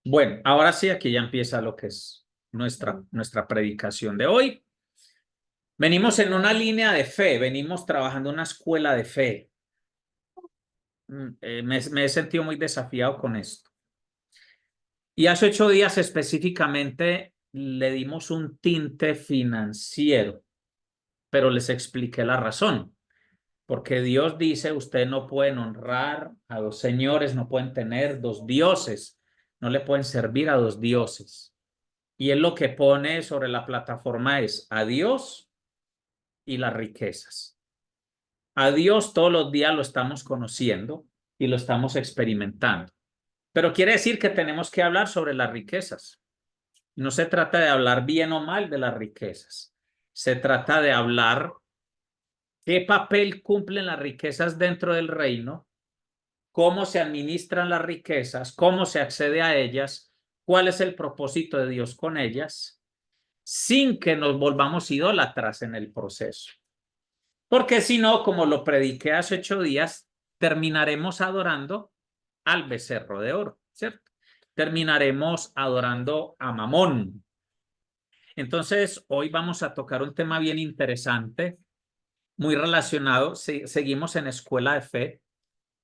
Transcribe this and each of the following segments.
Bueno, ahora sí, aquí ya empieza lo que es nuestra predicación de hoy. Venimos en una línea de fe, venimos trabajando en una escuela de fe. Me he sentido muy desafiado con esto. Y hace 8 días específicamente le dimos un tinte financiero, pero les expliqué la razón. Porque Dios dice, ustedes no pueden honrar a dos señores, no pueden tener dos dioses, no le pueden servir a dos dioses. Y él lo que pone sobre la plataforma es a Dios y las riquezas. A Dios todos los días lo estamos conociendo y lo estamos experimentando. Pero quiere decir que tenemos que hablar sobre las riquezas. No se trata de hablar bien o mal de las riquezas. Se trata de hablar qué papel cumplen las riquezas dentro del reino, cómo se administran las riquezas, cómo se accede a ellas, cuál es el propósito de Dios con ellas, sin que nos volvamos idólatras en el proceso. Porque si no, como lo prediqué hace 8 días, terminaremos adorando al becerro de oro, ¿cierto? Terminaremos adorando a Mamón. Entonces, hoy vamos a tocar un tema bien interesante, muy relacionado. Seguimos en Escuela de Fe,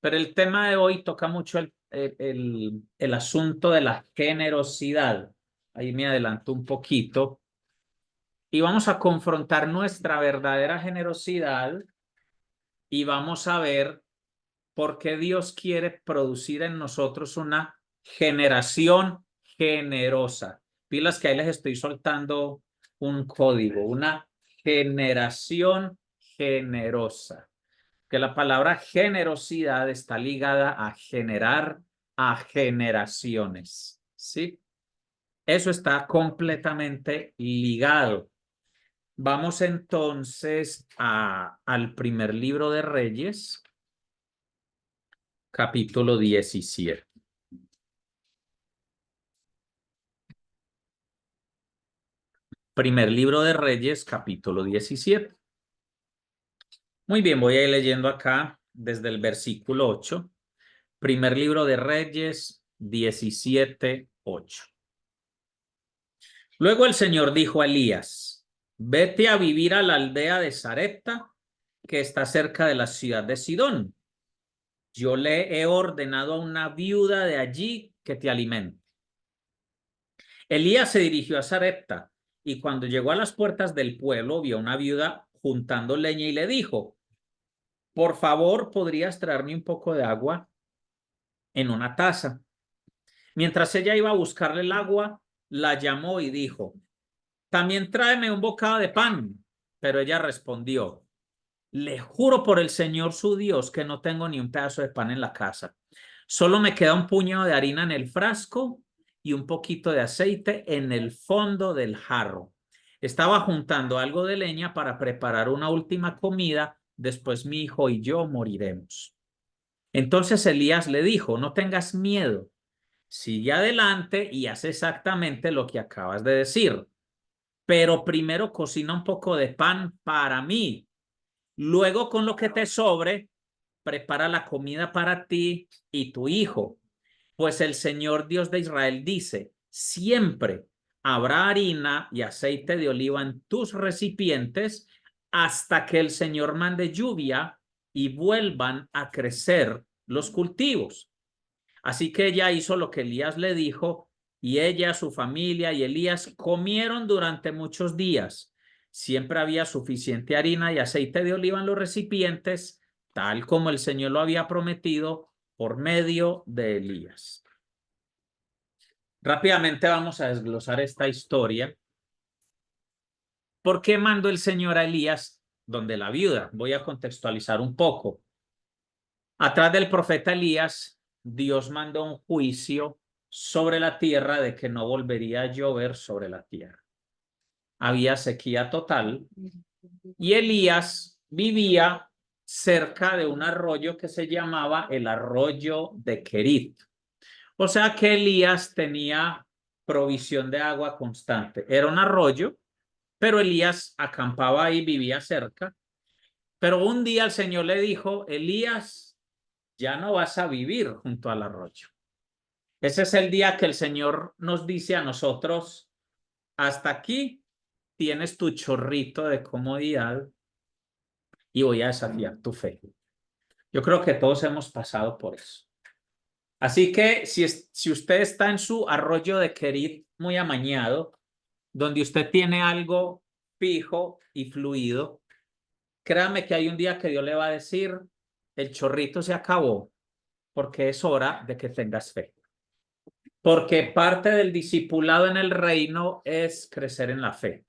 pero el tema de hoy toca mucho el asunto de la generosidad. Ahí me adelanto un poquito. Y vamos a confrontar nuestra verdadera generosidad y vamos a ver por qué Dios quiere producir en nosotros una generación generosa. Pilas que ahí les estoy soltando un código, una generación generosa. Que la palabra generosidad está ligada a generar a generaciones, ¿sí? Eso está completamente ligado. Vamos entonces al primer libro de Reyes, capítulo 17. Primer libro de Reyes, capítulo 17. Muy bien, voy a ir leyendo acá desde el versículo 8. Primer libro de Reyes, 17:8. Luego el Señor dijo a Elías, vete a vivir a la aldea de Sarepta, que está cerca de la ciudad de Sidón. Yo le he ordenado a una viuda de allí que te alimente. Elías se dirigió a Sarepta y cuando llegó a las puertas del pueblo vio a una viuda juntando leña y le dijo, por favor, ¿podrías traerme un poco de agua en una taza? Mientras ella iba a buscarle el agua, la llamó y dijo, también tráeme un bocado de pan. Pero ella respondió, le juro por el Señor su Dios que no tengo ni un pedazo de pan en la casa. Solo me queda un puñado de harina en el frasco y un poquito de aceite en el fondo del jarro. Estaba juntando algo de leña para preparar una última comida, después mi hijo y yo moriremos. Entonces Elías le dijo, no tengas miedo, sigue adelante y haz exactamente lo que acabas de decir, pero primero cocina un poco de pan para mí. Luego, con lo que te sobre, prepara la comida para ti y tu hijo. Pues el Señor Dios de Israel dice, siempre habrá harina y aceite de oliva en tus recipientes hasta que el Señor mande lluvia y vuelvan a crecer los cultivos. Así que ella hizo lo que Elías le dijo y ella, su familia y Elías comieron durante muchos días. Siempre había suficiente harina y aceite de oliva en los recipientes, tal como el Señor lo había prometido por medio de Elías. Rápidamente vamos a desglosar esta historia. ¿Por qué mandó el Señor a Elías donde la viuda? Voy a contextualizar un poco. Atrás del profeta Elías, Dios mandó un juicio sobre la tierra de que no volvería a llover sobre la tierra. Había sequía total y Elías vivía cerca de un arroyo que se llamaba el arroyo de Querit. O sea que Elías tenía provisión de agua constante. Era un arroyo, pero Elías acampaba ahí, vivía cerca. Pero un día el Señor le dijo, Elías, ya no vas a vivir junto al arroyo. Ese es el día que el Señor nos dice a nosotros, hasta aquí tienes tu chorrito de comodidad y voy a desafiar tu fe. Yo creo que todos hemos pasado por eso. Así que si usted está en su arroyo de Querit muy amañado, donde usted tiene algo fijo y fluido, créame que hay un día que Dios le va a decir, el chorrito se acabó, porque es hora de que tengas fe. Porque parte del discipulado en el reino es crecer en la fe.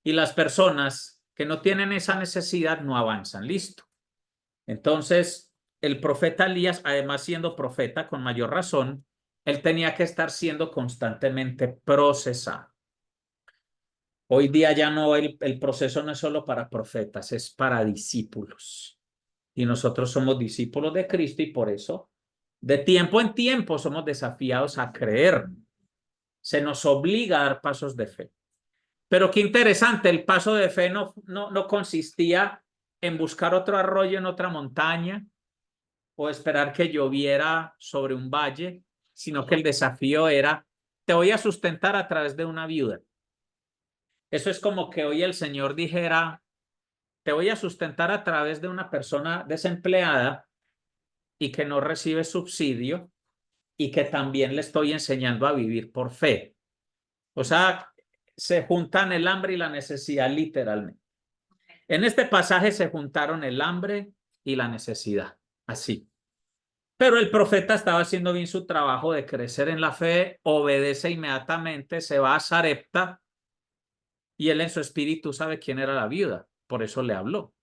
Y las personas que no tienen esa necesidad no avanzan. Listo. Entonces, el profeta Elías, además siendo profeta con mayor razón, él tenía que estar siendo constantemente procesado. Hoy día ya no, el proceso no es solo para profetas, es para discípulos. Y nosotros somos discípulos de Cristo y por eso, de tiempo en tiempo, somos desafiados a creer. Se nos obliga a dar pasos de fe. Pero qué interesante, el paso de fe no consistía en buscar otro arroyo en otra montaña o esperar que lloviera sobre un valle, sino que el desafío era, te voy a sustentar a través de una viuda. Eso es como que hoy el Señor dijera, te voy a sustentar a través de una persona desempleada y que no recibe subsidio y que también le estoy enseñando a vivir por fe. O sea, se juntan el hambre y la necesidad literalmente. En este pasaje se juntaron el hambre y la necesidad, así. Pero el profeta estaba haciendo bien su trabajo de crecer en la fe, obedece inmediatamente, se va a Sarepta y él en su espíritu sabe quién era la viuda, por eso le habló.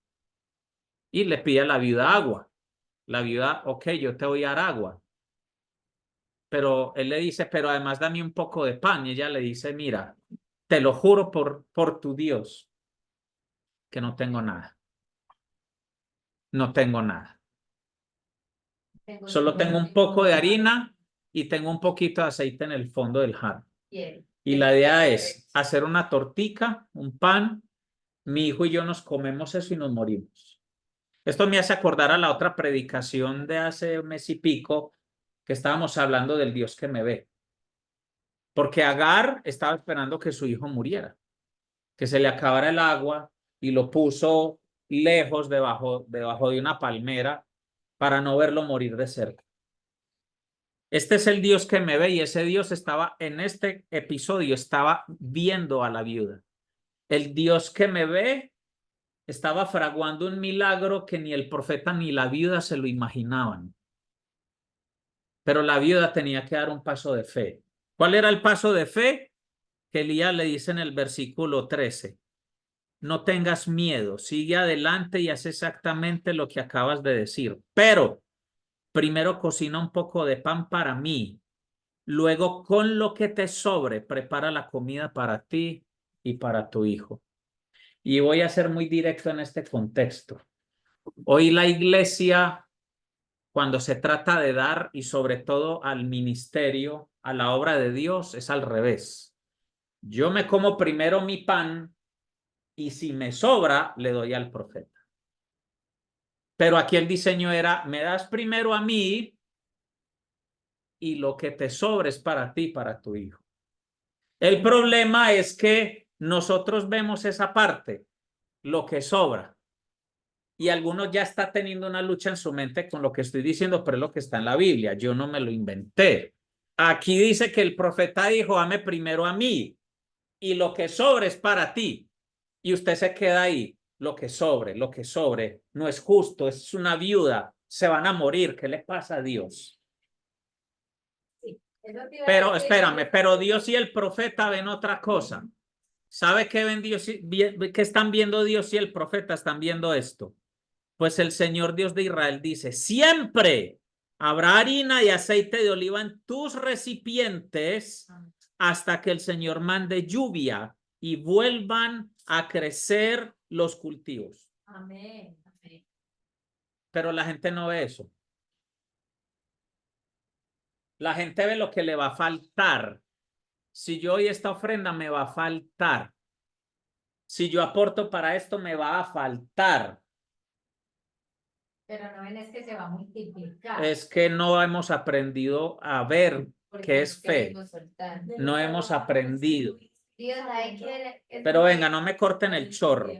Y le pide a la viuda agua. La viuda, ok, yo te voy a dar agua. Pero él le dice, pero además dame un poco de pan. Y ella le dice, mira, te lo juro por tu Dios, que no tengo nada. No tengo nada. Solo tengo un poco de harina y tengo un poquito de aceite en el fondo del jarro. Y la idea es hacer una tortica, un pan. Mi hijo y yo nos comemos eso y nos morimos. Esto me hace acordar a la otra predicación de hace un mes y pico que estábamos hablando del Dios que me ve. Porque Agar estaba esperando que su hijo muriera, que se le acabara el agua y lo puso lejos debajo de una palmera para no verlo morir de cerca. Este es el Dios que me ve y ese Dios estaba en este episodio, estaba viendo a la viuda. El Dios que me ve estaba fraguando un milagro que ni el profeta ni la viuda se lo imaginaban. Pero la viuda tenía que dar un paso de fe. ¿Cuál era el paso de fe? Que Elías le dice en el versículo 13. No tengas miedo, sigue adelante y haz exactamente lo que acabas de decir. Pero primero cocina un poco de pan para mí. Luego, con lo que te sobre, prepara la comida para ti y para tu hijo. Y voy a ser muy directo en este contexto. Hoy la iglesia, cuando se trata de dar y sobre todo al ministerio, a la obra de Dios, es al revés. Yo me como primero mi pan y si me sobra, le doy al profeta. Pero aquí el diseño era, me das primero a mí y lo que te sobre es para ti, para tu hijo. El problema es que nosotros vemos esa parte, lo que sobra. Y algunos ya está teniendo una lucha en su mente con lo que estoy diciendo, pero es lo que está en la Biblia. Yo no me lo inventé. Aquí dice que el profeta dijo, dame primero a mí y lo que sobre es para ti. Y usted se queda ahí, lo que sobre, no es justo, es una viuda, se van a morir, ¿qué le pasa a Dios? Pero espérame, pero Dios y el profeta ven otra cosa. ¿Sabe qué ven Dios, qué están viendo Dios y el profeta? Están viendo esto. Pues el Señor Dios de Israel dice, siempre habrá harina y aceite de oliva en tus recipientes hasta que el Señor mande lluvia y vuelvan a crecer los cultivos. Amén. Pero la gente no ve eso. La gente ve lo que le va a faltar. Si yo doy esta ofrenda, me va a faltar. Si yo aporto para esto, me va a faltar. Pero no ven es que se va a multiplicar. Es que no hemos aprendido a ver ¿Qué es fe? No hemos aprendido. Pero venga, no me corten el chorro.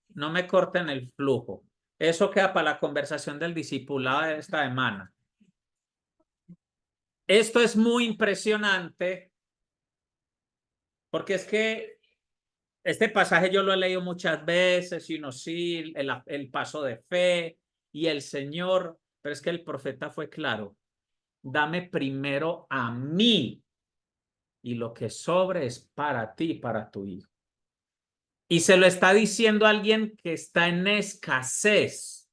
No me corten el flujo. Eso queda para la conversación del discipulado de esta semana. Esto es muy impresionante porque es que este pasaje yo lo he leído muchas veces y uno sí, el paso de fe y el Señor, pero es que el profeta fue claro. Dame primero a mí y lo que sobre es para ti y para tu hijo. Y se lo está diciendo a alguien que está en escasez.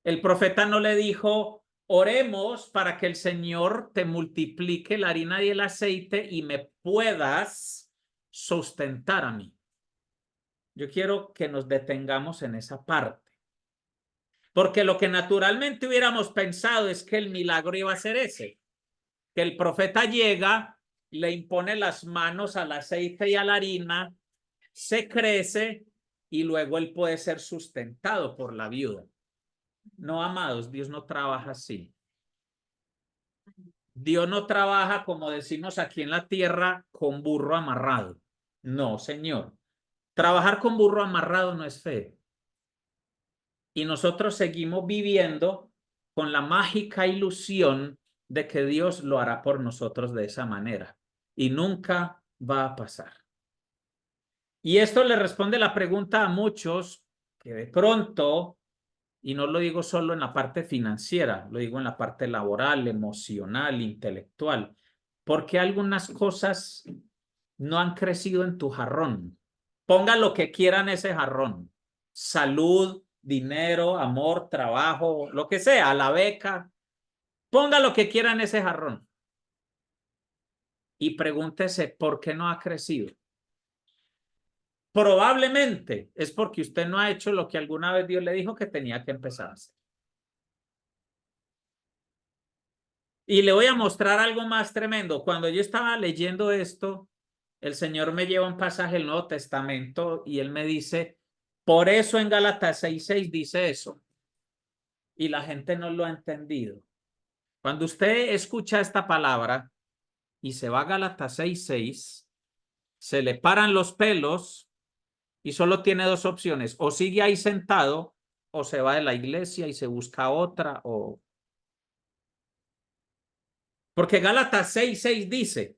El profeta no le dijo, oremos para que el Señor te multiplique la harina y el aceite y me puedas sustentar a mí. Yo quiero que nos detengamos en esa parte. Porque lo que naturalmente hubiéramos pensado es que el milagro iba a ser ese. Que el profeta llega, le impone las manos al aceite y a la harina, se crece y luego él puede ser sustentado por la viuda. No, amados, Dios no trabaja así. Dios no trabaja, como decimos aquí en la tierra, con burro amarrado. No, Señor. Trabajar con burro amarrado no es fe. Y nosotros seguimos viviendo con la mágica ilusión de que Dios lo hará por nosotros de esa manera. Y nunca va a pasar. Y esto le responde la pregunta a muchos que de pronto, y no lo digo solo en la parte financiera, lo digo en la parte laboral, emocional, intelectual, porque algunas cosas no han crecido en tu jarrón. Ponga lo que quiera en ese jarrón. Salud, dinero, amor, trabajo, lo que sea, la beca. Ponga lo que quiera en ese jarrón. Y pregúntese por qué no ha crecido. Probablemente es porque usted no ha hecho lo que alguna vez Dios le dijo que tenía que empezar a hacer. Y le voy a mostrar algo más tremendo. Cuando yo estaba leyendo esto, el Señor me lleva un pasaje del Nuevo Testamento y Él me dice, por eso en Gálatas 6:6 dice eso. Y la gente no lo ha entendido. Cuando usted escucha esta palabra y se va a Gálatas 6:6, se le paran los pelos y solo tiene dos opciones. O sigue ahí sentado o se va de la iglesia y se busca otra. Porque Gálatas 6:6 dice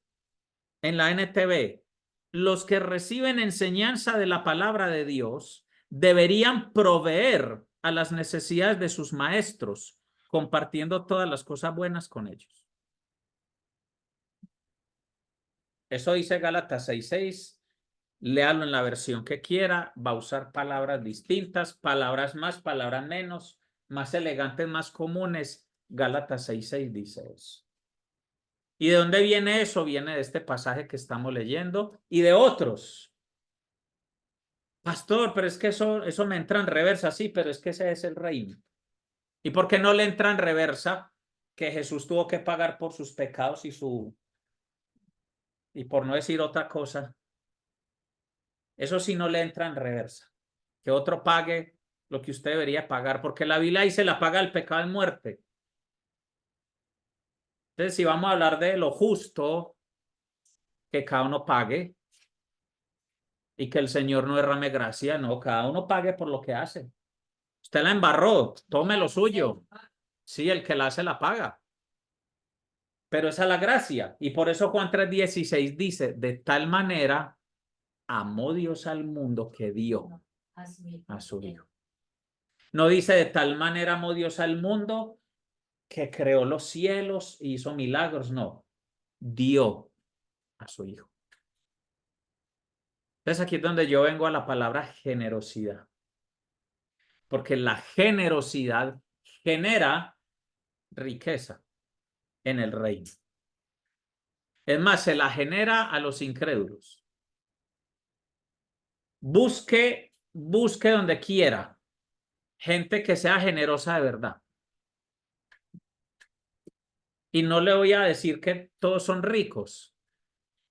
en la NTV, los que reciben enseñanza de la palabra de Dios deberían proveer a las necesidades de sus maestros, compartiendo todas las cosas buenas con ellos. Eso dice Gálatas 6:6. Léalo en la versión que quiera, va a usar palabras distintas, palabras más, palabras menos, más elegantes, más comunes. Gálatas 6:6 dice eso. ¿Y de dónde viene eso? Viene de este pasaje que estamos leyendo y de otros. Pastor, pero es que eso me entra en reversa, sí, pero es que ese es el reino. ¿Y por qué no le entra en reversa que Jesús tuvo que pagar por sus pecados y por no decir otra cosa? Eso sí no le entra en reversa. Que otro pague lo que usted debería pagar, porque la Biblia dice la paga del pecado en muerte. Entonces, si vamos a hablar de lo justo, que cada uno pague y que el Señor no derrame gracia, no, cada uno pague por lo que hace. Usted la embarró, tome lo suyo. Sí, el que la hace la paga. Pero esa es la gracia. Y por eso Juan 3:16 dice, de tal manera amó Dios al mundo que dio a su Hijo. No dice de tal manera amó Dios al mundo que creó los cielos y hizo milagros, no. Dio a su Hijo. Entonces aquí es donde yo vengo a la palabra generosidad. Porque la generosidad genera riqueza en el reino. Es más, se la genera a los incrédulos. Busque donde quiera gente que sea generosa de verdad. Y no le voy a decir que todos son ricos,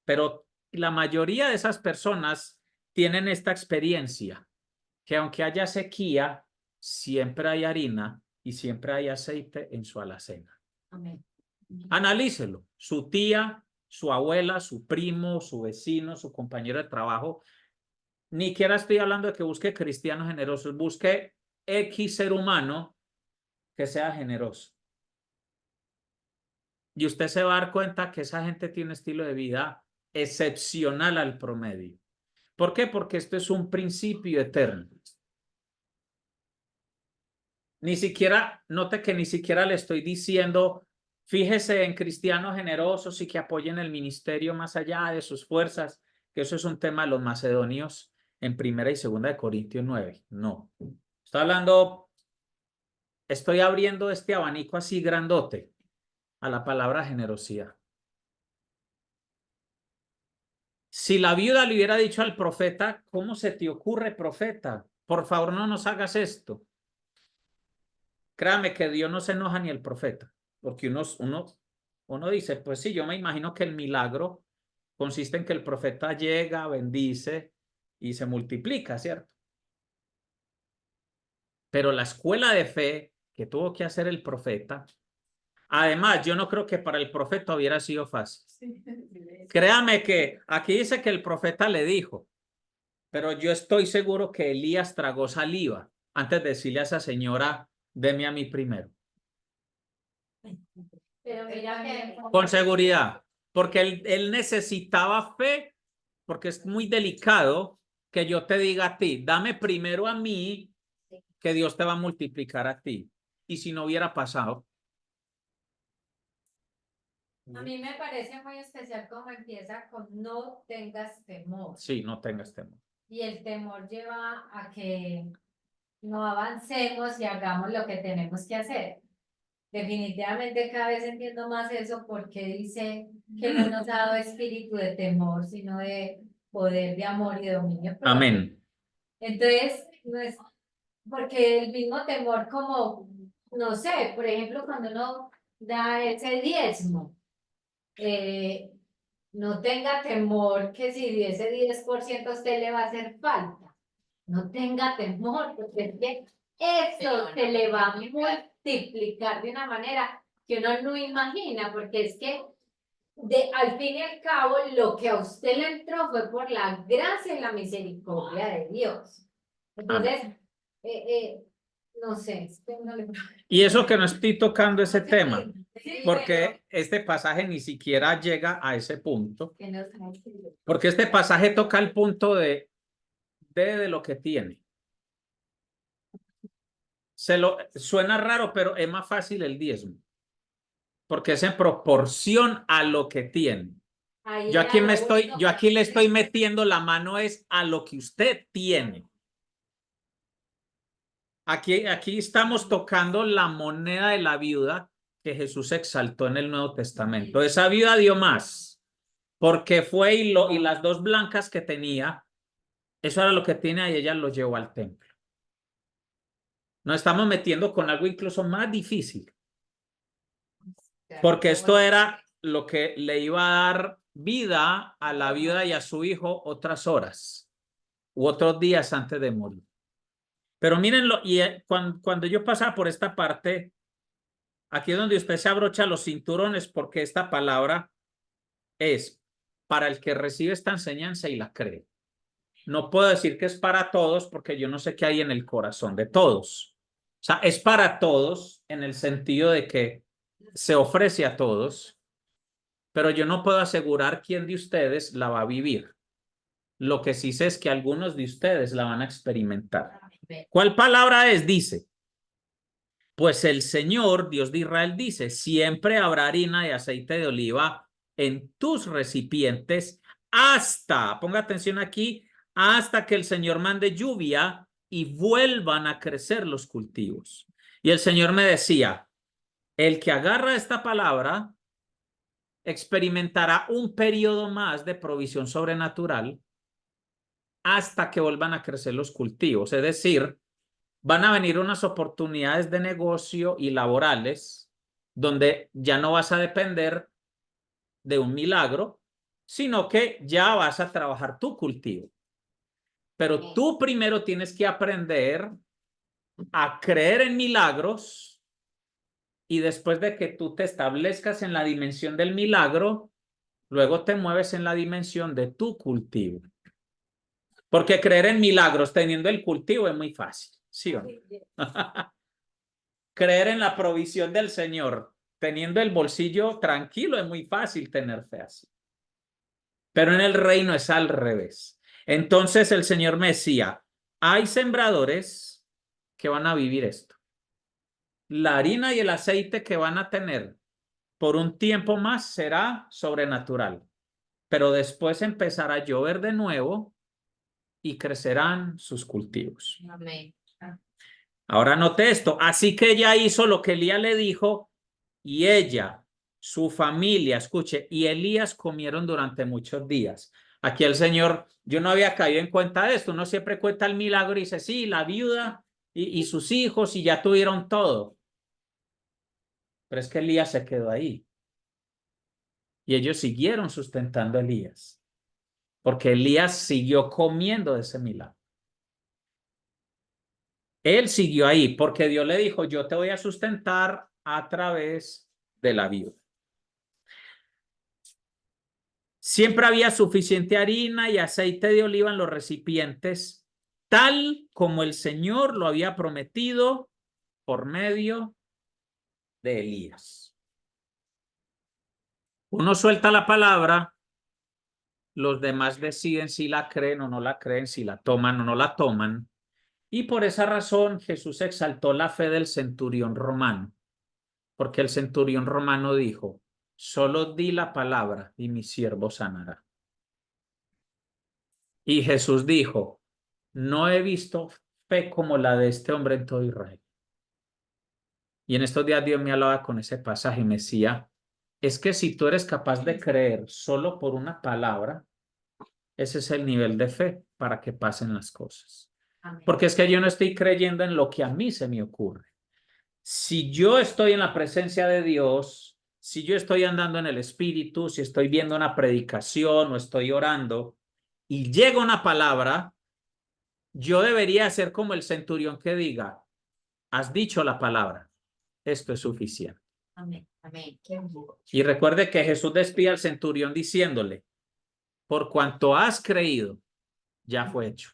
pero la mayoría de esas personas tienen esta experiencia, que aunque haya sequía, siempre hay harina y siempre hay aceite en su alacena. Amén. Analícelo. Su tía, su abuela, su primo, su vecino, su compañero de trabajo. Ni siquiera estoy hablando de que busque cristianos generosos. Busque X ser humano que sea generoso. Y usted se va a dar cuenta que esa gente tiene un estilo de vida excepcional al promedio. ¿Por qué? Porque esto es un principio eterno. Ni siquiera, note que ni siquiera le estoy diciendo, fíjese en cristianos generosos y que apoyen el ministerio más allá de sus fuerzas, que eso es un tema de los macedonios en primera y segunda de Corintios 9. No. Estoy abriendo este abanico así grandote a la palabra generosidad. Si la viuda le hubiera dicho al profeta, ¿cómo se te ocurre, profeta? Por favor, no nos hagas esto. Créame que Dios no se enoja ni el profeta, porque uno dice, pues sí, yo me imagino que el milagro consiste en que el profeta llega, bendice y se multiplica, ¿cierto? Pero la escuela de fe que tuvo que hacer el profeta, además, yo no creo que para el profeta hubiera sido fácil. Créame que aquí dice que el profeta le dijo, pero yo estoy seguro que Elías tragó saliva antes de decirle a esa señora, deme a mí primero. Pero mira que Con seguridad, porque él necesitaba fe, porque es muy delicado que yo te diga a ti, dame primero a mí, que Dios te va a multiplicar a ti. Y si no hubiera pasado. a mí me parece muy especial cómo empieza con no tengas temor. Sí, no tengas temor. Y el temor lleva a que no avancemos y hagamos lo que tenemos que hacer. Definitivamente cada vez entiendo más eso porque dice que no nos ha dado espíritu de temor, sino de poder, de amor y de dominio propio. Amén. Entonces, no es porque el mismo temor como, no sé, por ejemplo, cuando uno da ese diezmo, no tenga temor que si ese 10% a usted le va a hacer falta. No tenga temor, porque es que eso se le va a multiplicar de una manera que uno no imagina, porque es que al fin y al cabo lo que a usted le entró fue por la gracia y la misericordia de Dios. Entonces, no sé, es que no le... Y eso que no estoy tocando ese tema, porque este pasaje ni siquiera llega a ese punto, porque este pasaje toca el punto de lo que tiene. Suena raro, pero es más fácil el diezmo, porque es en proporción a lo que tiene. Yo aquí le estoy metiendo la mano es a lo que usted tiene. Aquí estamos tocando la moneda de la viuda que Jesús exaltó en el Nuevo Testamento. Esa viuda dio más, porque fue y las dos blancas que tenía, eso era lo que tenía y ella lo llevó al templo. Nos estamos metiendo con algo incluso más difícil, porque esto era lo que le iba a dar vida a la viuda y a su hijo otras horas u otros días antes de morir. Pero mírenlo, y cuando yo pasaba por esta parte, aquí es donde usted se abrocha los cinturones, porque esta palabra es para el que recibe esta enseñanza y la cree. No puedo decir que es para todos, porque yo no sé qué hay en el corazón de todos. O sea, es para todos en el sentido de que se ofrece a todos, pero yo no puedo asegurar quién de ustedes la va a vivir. Lo que sí sé es que algunos de ustedes la van a experimentar. ¿Cuál palabra es? Dice, pues el Señor, Dios de Israel, dice, siempre habrá harina y aceite de oliva en tus recipientes hasta, ponga atención aquí, hasta que el Señor mande lluvia y vuelvan a crecer los cultivos. Y el Señor me decía, el que agarra esta palabra experimentará un periodo más de provisión sobrenatural hasta que vuelvan a crecer los cultivos. Es decir, van a venir unas oportunidades de negocio y laborales donde ya no vas a depender de un milagro, sino que ya vas a trabajar tu cultivo. Pero tú primero tienes que aprender a creer en milagros y después de que tú te establezcas en la dimensión del milagro, luego te mueves en la dimensión de tu cultivo. Porque creer en milagros teniendo el cultivo es muy fácil, ¿sí o no? Creer en la provisión del Señor teniendo el bolsillo tranquilo es muy fácil tener fe así. Pero en el reino es al revés. Entonces el Señor me decía, hay sembradores que van a vivir esto. La harina y el aceite que van a tener por un tiempo más será sobrenatural, pero después empezará a llover de nuevo y crecerán sus cultivos. Amén. Ahora note esto, así que ella hizo lo que Elías le dijo y ella, su familia, escuche, y Elías comieron durante muchos días. Aquí el Señor, yo no había caído en cuenta de esto, uno siempre cuenta el milagro y dice, sí, la viuda y sus hijos y ya tuvieron todo. Pero es que Elías se quedó ahí. Y ellos siguieron sustentando a Elías, porque Elías siguió comiendo de ese milagro. Él siguió ahí, porque Dios le dijo, yo te voy a sustentar a través de la viuda. Siempre había suficiente harina y aceite de oliva en los recipientes, tal como el Señor lo había prometido por medio de Elías. Uno suelta la palabra, los demás deciden si la creen o no la creen, si la toman o no la toman. Y por esa razón Jesús exaltó la fe del centurión romano, porque el centurión romano dijo, solo di la palabra y mi siervo sanará. Y Jesús dijo, no he visto fe como la de este hombre en todo Israel. Y en estos días Dios me hablaba con ese pasaje y me decía, es que si tú eres capaz de creer solo por una palabra, ese es el nivel de fe para que pasen las cosas. Amén. Porque es que yo no estoy creyendo en lo que a mí se me ocurre. Si yo estoy en la presencia de Dios, si yo estoy andando en el Espíritu, si estoy viendo una predicación o estoy orando y llega una palabra, yo debería ser como el centurión que diga, has dicho la palabra, esto es suficiente. Amén. Amén. Y recuerde que Jesús despide al centurión diciéndole, por cuanto has creído, ya fue hecho.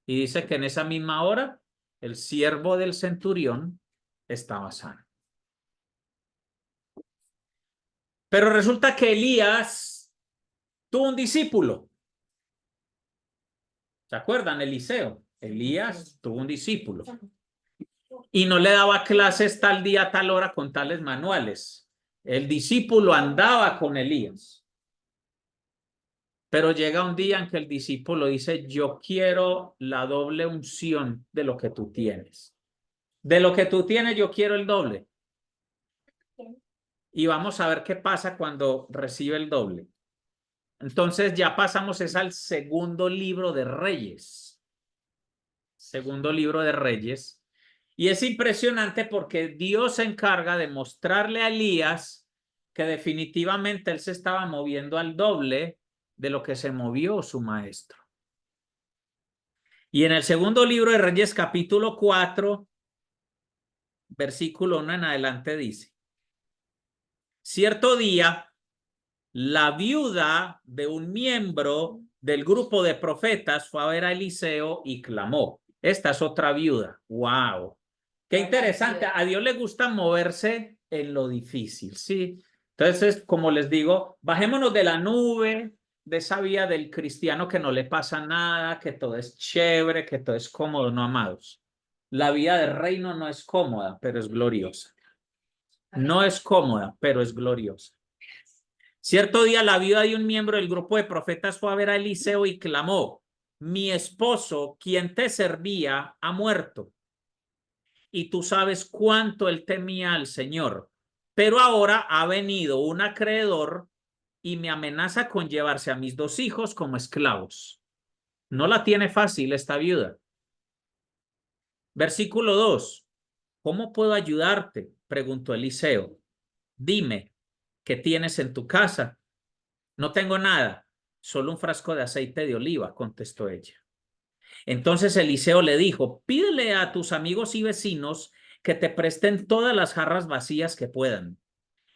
Y dice que en esa misma hora, el siervo del centurión estaba sano. Pero resulta que Elías tuvo un discípulo. ¿Se acuerdan? Eliseo. Elías tuvo un discípulo. Y no le daba clases tal día, tal hora con tales manuales. El discípulo andaba con Elías. Pero llega un día en que el discípulo dice, yo quiero la doble unción de lo que tú tienes. De lo que tú tienes, yo quiero el doble. Y vamos a ver qué pasa cuando recibe el doble. Entonces ya pasamos al segundo libro de Reyes. Segundo libro de Reyes. Y es impresionante porque Dios se encarga de mostrarle a Elías que definitivamente él se estaba moviendo al doble de lo que se movió su maestro. Y en el segundo libro de Reyes, capítulo 4, versículo 1 en adelante dice, cierto día, la viuda de un miembro del grupo de profetas fue a ver a Eliseo y clamó. Esta es otra viuda. ¡Wow! Qué interesante. A Dios le gusta moverse en lo difícil, ¿sí? Entonces, como les digo, bajémonos de la nube, de esa vía del cristiano que no le pasa nada, que todo es chévere, que todo es cómodo, no, amados. La vida del reino no es cómoda, pero es gloriosa. No es cómoda, pero es gloriosa. Cierto día la viuda de un miembro del grupo de profetas fue a ver a Eliseo y clamó, mi esposo, quien te servía, ha muerto. Y tú sabes cuánto él temía al Señor. Pero ahora ha venido un acreedor y me amenaza con llevarse a mis 2 hijos como esclavos. No la tiene fácil esta viuda. Versículo 2. ¿Cómo puedo ayudarte? Preguntó Eliseo. Dime, ¿qué tienes en tu casa? No tengo nada, solo un frasco de aceite de oliva, contestó ella. Entonces Eliseo le dijo, pídele a tus amigos y vecinos que te presten todas las jarras vacías que puedan.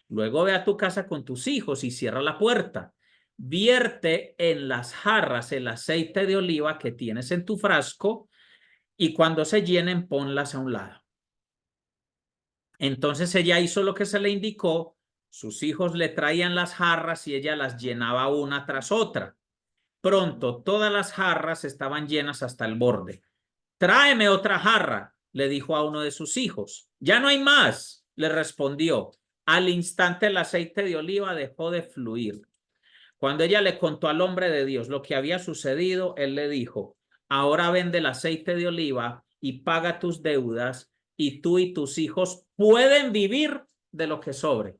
Luego ve a tu casa con tus hijos y cierra la puerta. Vierte en las jarras el aceite de oliva que tienes en tu frasco y cuando se llenen, ponlas a un lado. Entonces ella hizo lo que se le indicó. Sus hijos le traían las jarras y ella las llenaba una tras otra. Pronto todas las jarras estaban llenas hasta el borde. Tráeme otra jarra, le dijo a uno de sus hijos. Ya no hay más, le respondió. Al instante el aceite de oliva dejó de fluir. Cuando ella le contó al hombre de Dios lo que había sucedido, él le dijo, ahora vende el aceite de oliva y paga tus deudas y tú y tus hijos pueden vivir de lo que sobre.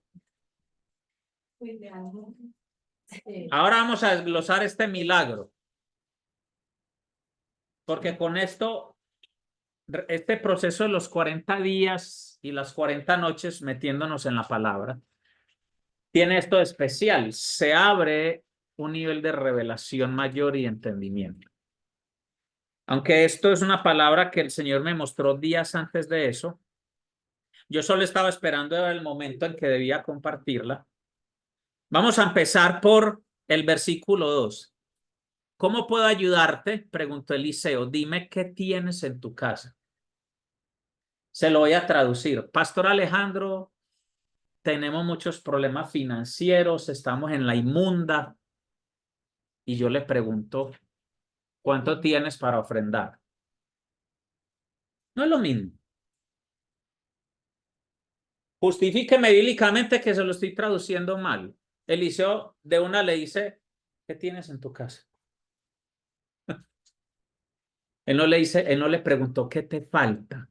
Ahora vamos a desglosar este milagro. Porque con esto, este proceso de los 40 días y las 40 noches metiéndonos en la palabra, tiene esto de especial. Se abre un nivel de revelación mayor y entendimiento. Aunque esto es una palabra que el Señor me mostró días antes de eso, yo solo estaba esperando el momento en que debía compartirla. Vamos a empezar por el versículo 2. ¿Cómo puedo ayudarte? Preguntó Eliseo. Dime qué tienes en tu casa. Se lo voy a traducir. Pastor Alejandro, tenemos muchos problemas financieros, estamos en la inmunda. Y yo le pregunto, ¿cuánto tienes para ofrendar? No es lo mismo. Justifíqueme bíblicamente que se lo estoy traduciendo mal. Eliseo de una le dice, ¿qué tienes en tu casa? Él no le dice, él no le preguntó, ¿qué te falta?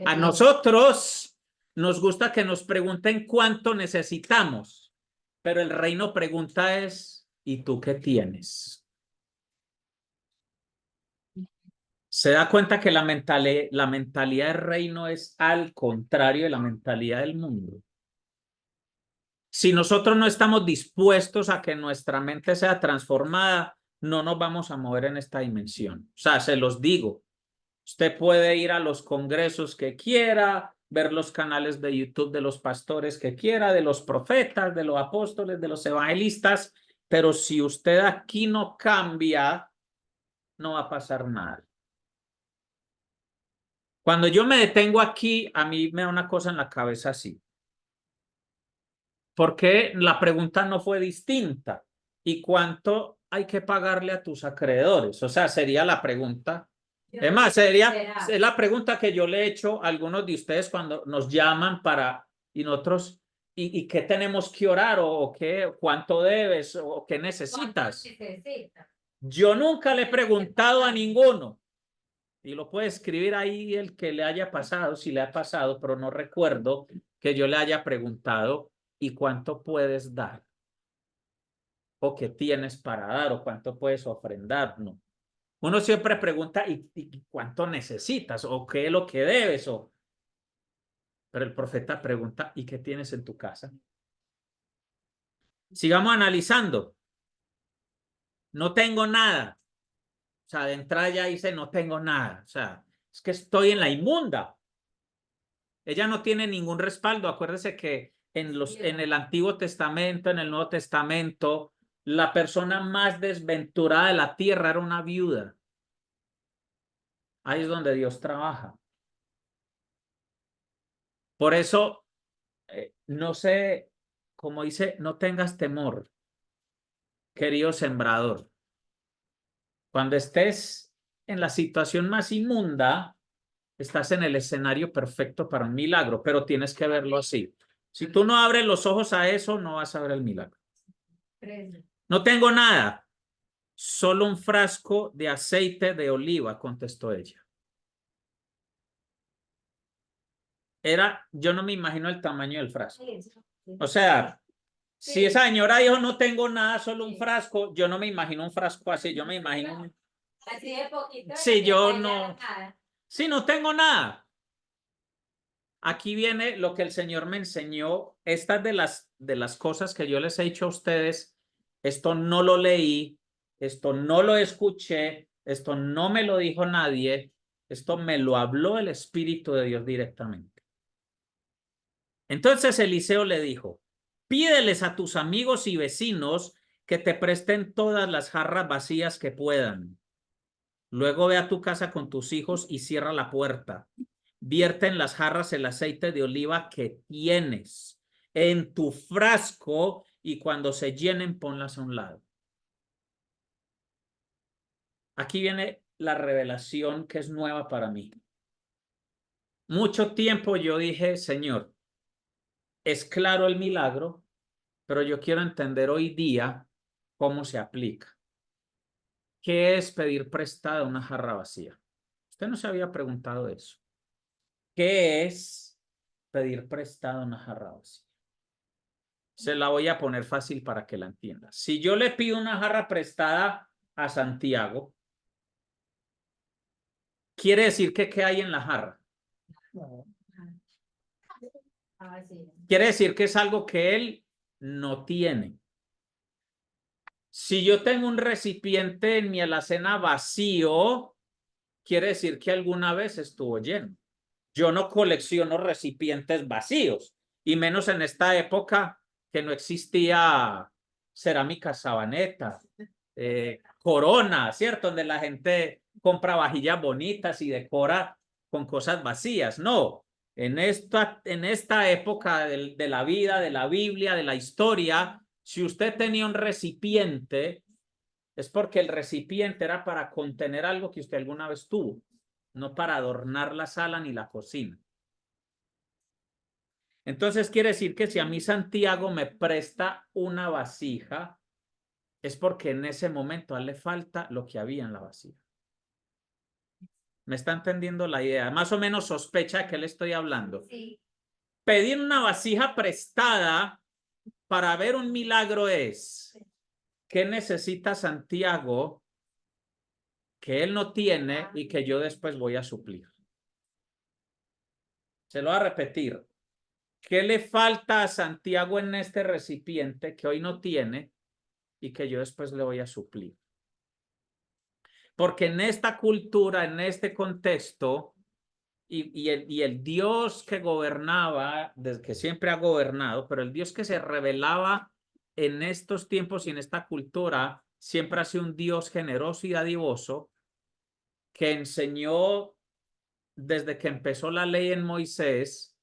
A nosotros nos gusta que nos pregunten cuánto necesitamos, pero el reino pregunta es, ¿y tú qué tienes? Se da cuenta que la mentalidad del reino es al contrario de la mentalidad del mundo. Si nosotros no estamos dispuestos a que nuestra mente sea transformada, no nos vamos a mover en esta dimensión. O sea, se los digo, usted puede ir a los congresos que quiera, ver los canales de YouTube de los pastores que quiera, de los profetas, de los apóstoles, de los evangelistas, pero si usted aquí no cambia, no va a pasar nada. Cuando yo me detengo aquí, a mí me da una cosa en la cabeza así. ¿Por qué la pregunta no fue distinta? ¿Y cuánto hay que pagarle a tus acreedores? O sea, sería la pregunta. Es más, es la pregunta que yo le he hecho a algunos de ustedes cuando nos llaman para, y nosotros, ¿y qué tenemos que orar? ¿O qué, cuánto debes? ¿O qué necesitas? Yo nunca le he preguntado a ninguno. Y lo puede escribir ahí el que le haya pasado, si le ha pasado, pero no recuerdo que yo le haya preguntado, ¿y cuánto puedes dar? ¿O qué tienes para dar? ¿O cuánto puedes ofrendar? No. Uno siempre pregunta, ¿y cuánto necesitas? ¿O qué es lo que debes? Pero el profeta pregunta, ¿y qué tienes en tu casa? Sigamos analizando. No tengo nada. O sea, de entrada ya dice, no tengo nada. O sea, es que estoy en la inmunda. Ella no tiene ningún respaldo. Acuérdese que en el Antiguo Testamento, en el Nuevo Testamento, la persona más desventurada de la tierra era una viuda. Ahí es donde Dios trabaja. Por eso, no sé, como dice, no tengas temor, querido sembrador. Cuando estés en la situación más inmunda, estás en el escenario perfecto para un milagro, pero tienes que verlo así. Si tú no abres los ojos a eso, no vas a ver el milagro. No tengo nada, solo un frasco de aceite de oliva, contestó ella. Yo no me imagino el tamaño del frasco. O sea, si esa señora dijo no tengo nada, solo un frasco, yo no me imagino un frasco así, yo me imagino. Así de poquito. Sí, yo no. Sí, no tengo nada. Aquí viene lo que el Señor me enseñó. Estas de las cosas que yo les he dicho a ustedes, esto no lo leí, esto no lo escuché, esto no me lo dijo nadie. Esto me lo habló el Espíritu de Dios directamente. Entonces Eliseo le dijo, pídeles a tus amigos y vecinos que te presten todas las jarras vacías que puedan. Luego ve a tu casa con tus hijos y cierra la puerta. Vierte en las jarras el aceite de oliva que tienes en tu frasco y cuando se llenen ponlas a un lado. Aquí viene la revelación que es nueva para mí. Mucho tiempo yo dije, Señor, es claro el milagro, pero yo quiero entender hoy día cómo se aplica. ¿Qué es pedir prestada una jarra vacía? Usted no se había preguntado eso. ¿Qué es pedir prestada una jarra vacía? Se la voy a poner fácil para que la entienda. Si yo le pido una jarra prestada a Santiago, quiere decir que ¿qué hay en la jarra? Quiere decir que es algo que él no tiene. Si yo tengo un recipiente en mi alacena vacío, quiere decir que alguna vez estuvo lleno. Yo no colecciono recipientes vacíos, y menos en esta época que no existía cerámica Sabaneta, Corona, ¿cierto? Donde la gente compra vajillas bonitas y decora con cosas vacías. No, en esta época de la vida, de la Biblia, de la historia, si usted tenía un recipiente, es porque el recipiente era para contener algo que usted alguna vez tuvo, no para adornar la sala ni la cocina. Entonces quiere decir que si a mí Santiago me presta una vasija, es porque en ese momento a él le falta lo que había en la vasija. ¿Me está entendiendo la idea? Más o menos sospecha de qué le estoy hablando. Sí. Pedir una vasija prestada para ver un milagro es, ¿qué necesita Santiago que él no tiene y que yo después voy a suplir? Se lo voy a repetir. ¿Qué le falta a Santiago en este recipiente que hoy no tiene y que yo después le voy a suplir? Porque en esta cultura, en este contexto, y el Dios que gobernaba, desde que siempre ha gobernado, pero el Dios que se revelaba en estos tiempos y en esta cultura, siempre ha sido un Dios generoso y dadivoso, que enseñó desde que empezó la ley en Moisés,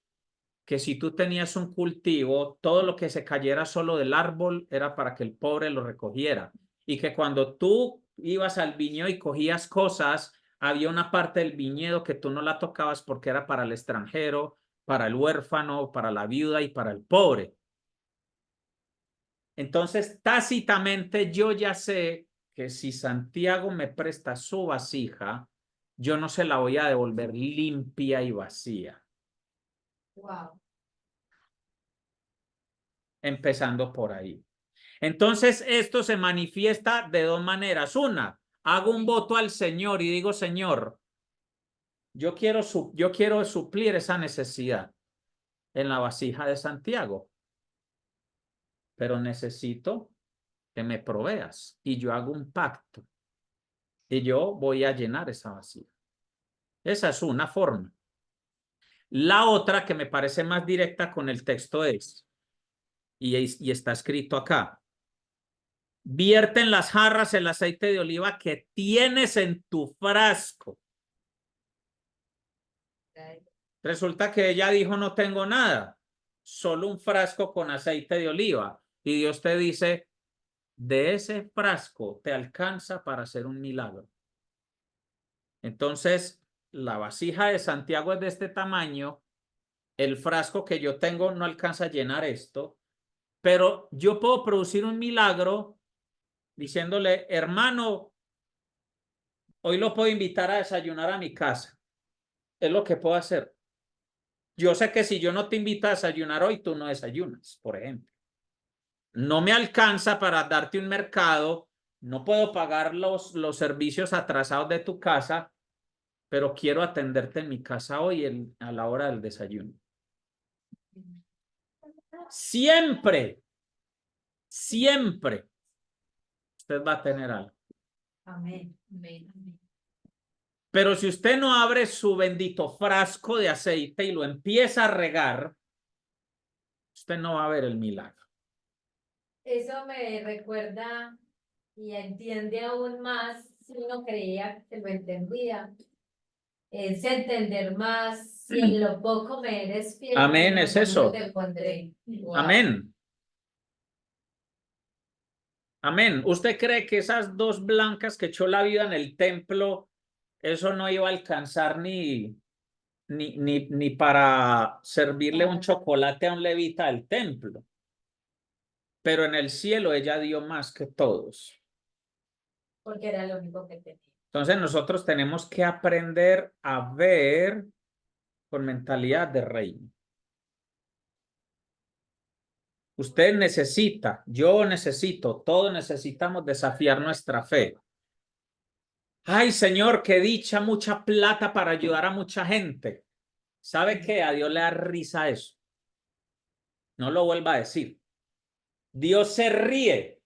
que si tú tenías un cultivo, todo lo que se cayera solo del árbol era para que el pobre lo recogiera. Y que cuando tú ibas al viñedo y cogías cosas, había una parte del viñedo que tú no la tocabas porque era para el extranjero, para el huérfano, para la viuda y para el pobre. Entonces, tácitamente yo ya sé que si Santiago me presta su vasija, yo no se la voy a devolver limpia y vacía. Wow. Empezando por ahí. Entonces, esto se manifiesta de dos maneras. Una, hago un voto al Señor y digo, Señor, yo quiero suplir esa necesidad en la vasija de Santiago, pero necesito que me proveas y yo hago un pacto y yo voy a llenar esa vasija. Esa es una forma. La otra que me parece más directa con el texto es, y está escrito acá, vierte en las jarras el aceite de oliva que tienes en tu frasco. Resulta que ella dijo, no tengo nada, solo un frasco con aceite de oliva. Y Dios te dice, de ese frasco te alcanza para hacer un milagro. Entonces, la vasija de Santiago es de este tamaño, el frasco que yo tengo no alcanza a llenar esto, pero yo puedo producir un milagro diciéndole, hermano, hoy lo puedo invitar a desayunar a mi casa. Es lo que puedo hacer. Yo sé que si yo no te invito a desayunar hoy, tú no desayunas, por ejemplo. No me alcanza para darte un mercado, no puedo pagar los servicios atrasados de tu casa, pero quiero atenderte en mi casa hoy a la hora del desayuno. Siempre, siempre usted va a tener algo. Amén. Amén. Pero si usted no abre su bendito frasco de aceite y lo empieza a regar, usted no va a ver el milagro. Eso me recuerda y entiende aún más si uno creía que lo entendía. Es entender más, si en lo poco me eres fiel, Amén, en lo es mucho eso. te pondré. Wow. Amén. Amén. ¿Usted cree que esas dos blancas que echó la vida en el templo, eso no iba a alcanzar ni para servirle un chocolate a un levita del templo? Pero en el cielo ella dio más que todos. Porque era lo único que tenía. Entonces nosotros tenemos que aprender a ver con mentalidad de reino. Usted necesita, yo necesito, todos necesitamos desafiar nuestra fe. Ay, Señor, qué dicha, mucha plata para ayudar a mucha gente. ¿Sabe qué? A Dios le da risa eso. No lo vuelva a decir. Dios se ríe.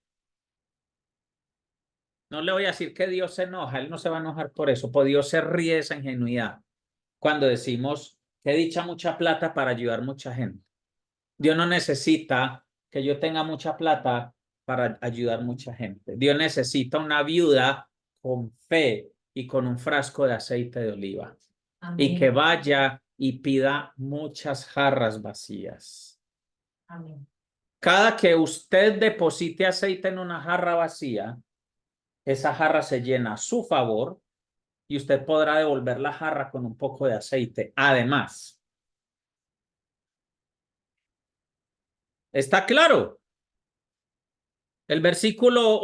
No le voy a decir que Dios se enoja, Él no se va a enojar por eso, pues Dios se ríe de esa ingenuidad cuando decimos que dicha mucha plata para ayudar mucha gente. Dios no necesita que yo tenga mucha plata para ayudar mucha gente. Dios necesita una viuda con fe y con un frasco de aceite de oliva. Amén. Y que vaya y pida muchas jarras vacías. Amén. Cada que usted deposite aceite en una jarra vacía, esa jarra se llena a su favor y usted podrá devolver la jarra con un poco de aceite. Además, ¿está claro? El versículo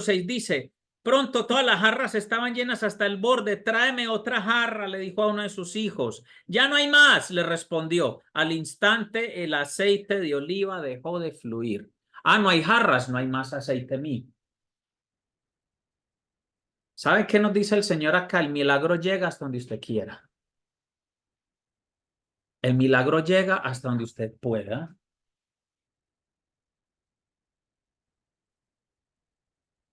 6 dice, pronto todas las jarras estaban llenas hasta el borde. Tráeme otra jarra, le dijo a uno de sus hijos. Ya no hay más, le respondió. Al instante el aceite de oliva dejó de fluir. Ah, no hay jarras, no hay más aceite mío. ¿Sabe qué nos dice el Señor acá? El milagro llega hasta donde usted quiera. El milagro llega hasta donde usted pueda.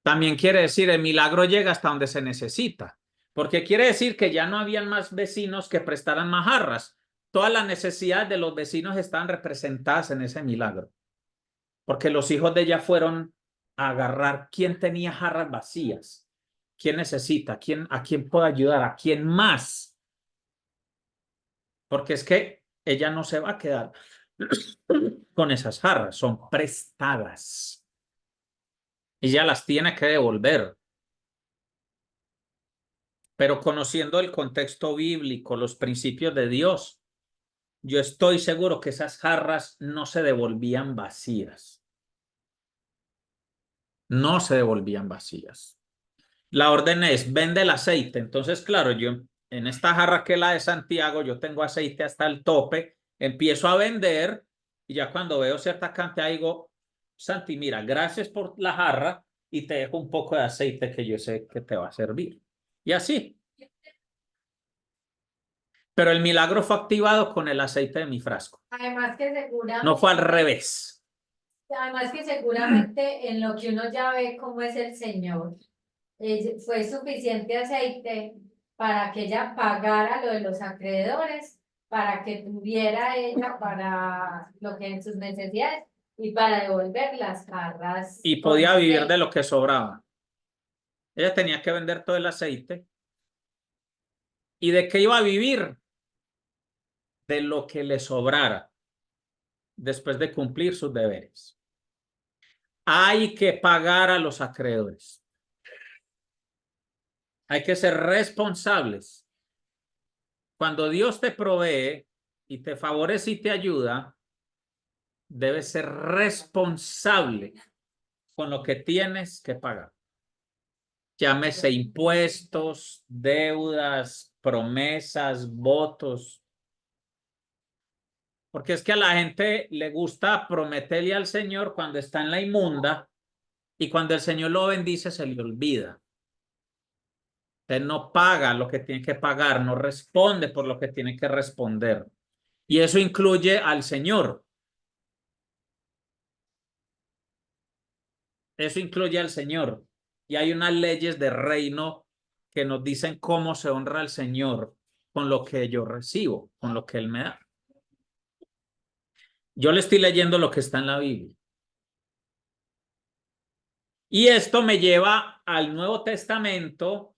También quiere decir el milagro llega hasta donde se necesita, porque quiere decir que ya no habían más vecinos que prestaran más jarras. Todas las necesidades de los vecinos están representadas en ese milagro, porque los hijos de ella fueron a agarrar quién tenía jarras vacías, quién necesita, a quién puede ayudar, a quién más, porque es que ella no se va a quedar con esas jarras, son prestadas y ya las tiene que devolver. Pero conociendo el contexto bíblico, los principios de Dios, yo estoy seguro que esas jarras no se devolvían vacías. No se devolvían vacías. La orden es, vende el aceite. Entonces, claro, yo en esta jarra que es la de Santiago, yo tengo aceite hasta el tope, empiezo a vender y ya cuando veo cierta cantidad digo, Santi, mira, gracias por la jarra y te dejo un poco de aceite que yo sé que te va a servir. Y así. Pero el milagro fue activado con el aceite de mi frasco. Además que seguramente, No fue al revés. además que seguramente en lo que uno ya ve cómo es el Señor, fue suficiente aceite para que ella pagara lo de los acreedores, para que tuviera ella para lo que en sus necesidades y para devolver las jarras. Y con podía vivir de aceite. lo que sobraba. Ella tenía que vender todo el aceite. ¿Y de qué iba a vivir? De lo que le sobrara después de cumplir sus deberes. Hay que pagar a los acreedores. Hay que ser responsables. Cuando Dios te provee y te favorece y te ayuda, debes ser responsable con lo que tienes que pagar. Llámese impuestos, deudas, promesas, votos. Porque es que a la gente le gusta prometerle al Señor cuando está en la inmunda y cuando el Señor lo bendice se le olvida. Usted no paga lo que tiene que pagar, no responde por lo que tiene que responder. Y eso incluye al Señor. Eso incluye al Señor. Y hay unas leyes de reino que nos dicen cómo se honra al Señor con lo que yo recibo, con lo que Él me da. Yo le estoy leyendo lo que está en la Biblia. Y esto me lleva al Nuevo Testamento,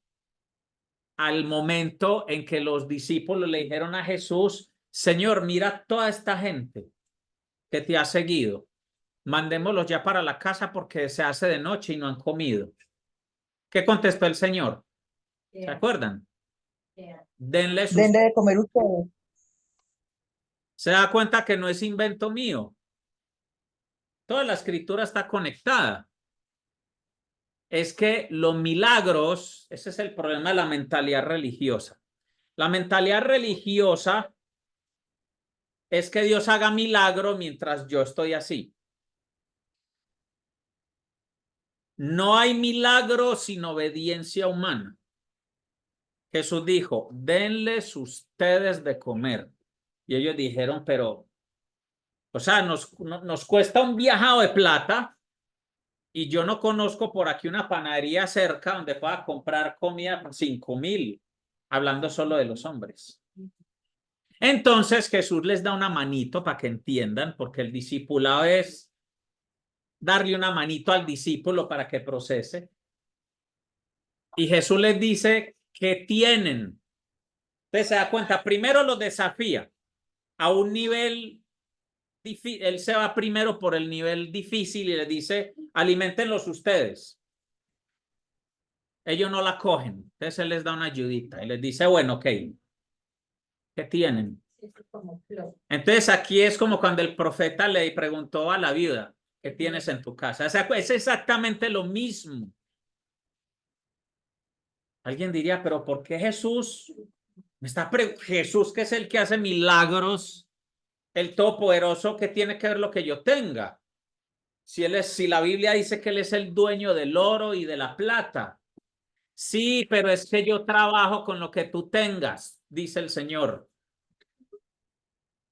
al momento en que los discípulos le dijeron a Jesús, Señor, mira toda esta gente que te ha seguido. Mandémoslos ya para la casa porque se hace de noche y no han comido. ¿Qué contestó el Señor? ¿Se acuerdan? Denle sus... Denle de comer ustedes. Se da cuenta que no es invento mío. Toda la escritura está conectada. Es que los milagros, ese es el problema de la mentalidad religiosa. La mentalidad religiosa es que Dios haga milagro mientras yo estoy así. No hay milagro sin obediencia humana. Jesús dijo, denles ustedes de comer. Y ellos dijeron, pero, o sea, nos cuesta un viajado de plata y yo no conozco por aquí una panadería cerca donde pueda comprar comida por 5,000, hablando solo de los hombres. Entonces Jesús les da una manito para que entiendan, porque el discipulado es darle una manito al discípulo para que procese. Y Jesús les dice que tienen. Usted se da cuenta, primero los desafía a un nivel difícil. Él se va primero por el nivel difícil y les dice, aliméntenlos ustedes. Ellos no la cogen. Entonces él les da una ayudita y les dice, bueno, ok, ¿qué tienen? Entonces aquí es como cuando el profeta le preguntó a la viuda, ¿qué tienes en tu casa? O sea, es exactamente lo mismo. Alguien diría, pero ¿por qué Jesús? Jesús, que es el que hace milagros, el Todopoderoso, ¿qué tiene que ver lo que yo tenga? Si la Biblia dice que Él es el dueño del oro y de la plata. Sí, pero es que yo trabajo con lo que tú tengas, dice el Señor.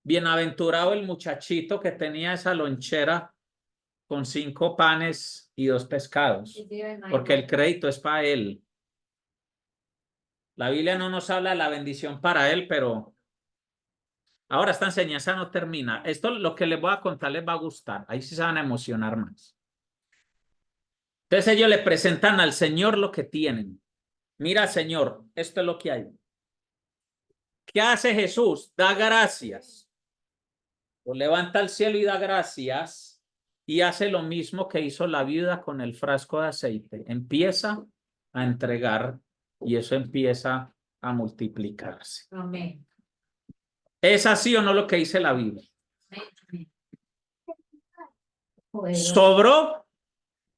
Bienaventurado el muchachito que tenía esa lonchera con 5 panes y 2 pescados, porque el crédito es para él. La Biblia no nos habla de la bendición para él, pero ahora esta enseñanza no termina. Esto, lo que les voy a contar, les va a gustar. Ahí sí se van a emocionar más. Entonces ellos le presentan al Señor lo que tienen. Mira, Señor, esto es lo que hay. ¿Qué hace Jesús? Da gracias. Lo levanta al cielo y da gracias. Y hace lo mismo que hizo la viuda con el frasco de aceite. Empieza a entregar y eso empieza a multiplicarse. Amén. ¿Es así o no lo que dice la Biblia? Amén. ¿Sobró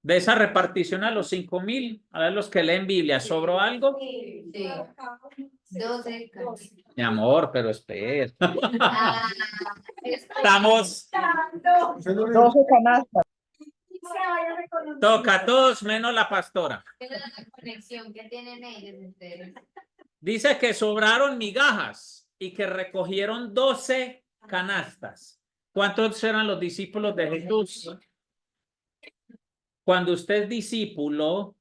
de esa repartición a los 5,000? A ver, los que leen Biblia, ¿sobró algo? Sí. 12. Mi amor, pero espera. Ah, Estamos, 12 canastas. toca a todos menos la pastora. la conexión que tienen ellos ustedes. Dice que sobraron migajas y que recogieron 12 canastas. ¿Cuántos eran los discípulos de Jesús? Cuando usted es discípulo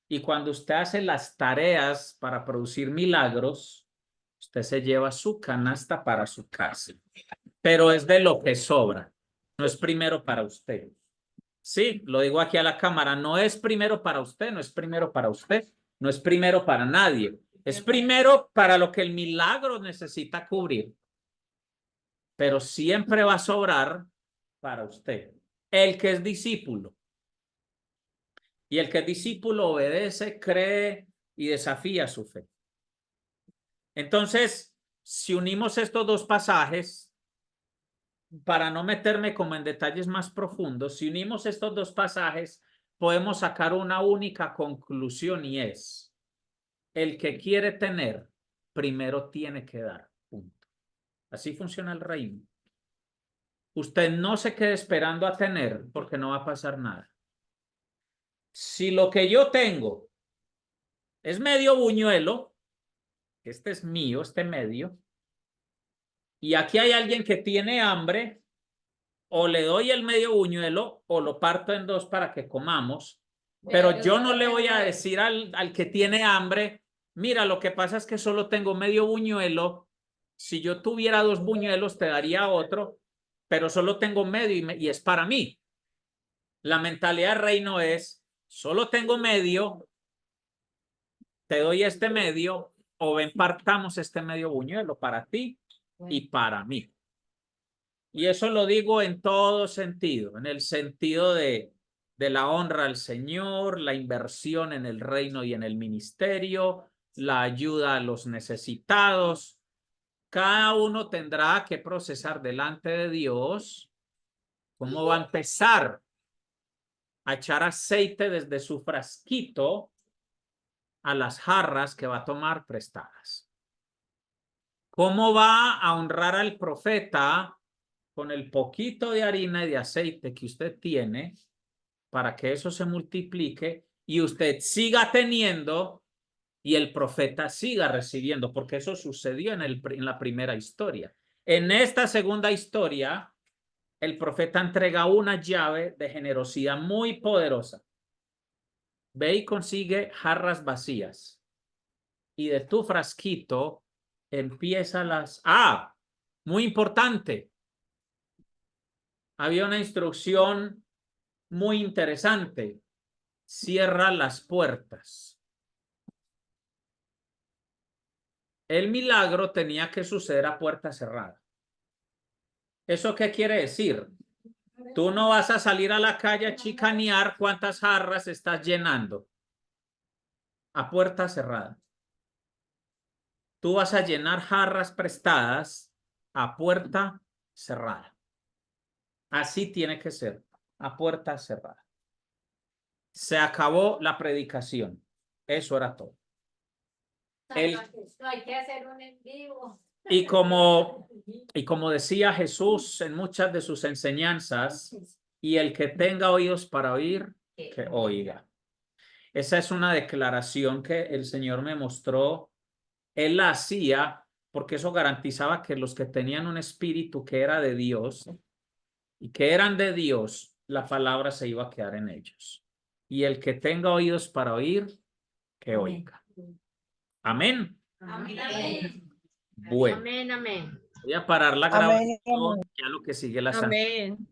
y cuando usted hace las tareas para producir milagros, usted se lleva su canasta para su casa, pero es de lo que sobra, no es primero para usted. Sí, lo digo aquí a la cámara, no es primero para usted, no es primero para usted, no es primero para nadie, es primero para lo que el milagro necesita cubrir, pero siempre va a sobrar para usted, el que es discípulo. Y el que es discípulo obedece, cree y desafía su fe. Entonces, si unimos estos dos pasajes, para no meterme como en detalles más profundos, si unimos estos dos pasajes, podemos sacar una única conclusión y es, el que quiere tener, primero tiene que dar. Punto. Así funciona el reino. Usted no se quede esperando a tener porque no va a pasar nada. Si lo que yo tengo es medio buñuelo, este es mío, este medio, y aquí hay alguien que tiene hambre, o le doy el medio buñuelo o lo parto en dos para que comamos, Pero yo no le voy a decir al que tiene hambre, mira, lo que pasa es que solo tengo medio buñuelo. Si yo tuviera 2 buñuelos, te daría otro, pero solo tengo medio y es para mí. La mentalidad del reino es, solo tengo medio, te doy este medio, o ven, partamos este medio buñuelo para ti y para mí. Y eso lo digo en todo sentido, en el sentido de la honra al Señor, la inversión en el reino y en el ministerio, la ayuda a los necesitados. Cada uno tendrá que procesar delante de Dios cómo va a empezar a echar aceite desde su frasquito a las jarras que va a tomar prestadas. ¿Cómo va a honrar al profeta con el poquito de harina y de aceite que usted tiene para que eso se multiplique y usted siga teniendo y el profeta siga recibiendo? Porque eso sucedió en la primera historia. En esta segunda historia, el profeta entrega una llave de generosidad muy poderosa. Ve y consigue jarras vacías y de tu frasquito empieza las... Ah, muy importante. Había una instrucción muy interesante. Cierra las puertas. El milagro tenía que suceder a puerta cerrada. ¿Eso qué quiere decir? Tú no vas a salir a la calle a chicanear cuántas jarras estás llenando. A puerta cerrada. Tú vas a llenar jarras prestadas a puerta cerrada. Así tiene que ser, a puerta cerrada. Se acabó la predicación. Eso era todo. Hay que hacer un en vivo. Y como decía Jesús en muchas de sus enseñanzas, y el que tenga oídos para oír, que oiga. Esa es una declaración que el Señor me mostró. Él la hacía porque eso garantizaba que los que tenían un espíritu que era de Dios y que eran de Dios, la palabra se iba a quedar en ellos. Y el que tenga oídos para oír, que oiga. Amén. Amén. Bueno, Amén, amén. voy a parar la Amén, grabación, amén. ya lo que sigue la santa. Amén.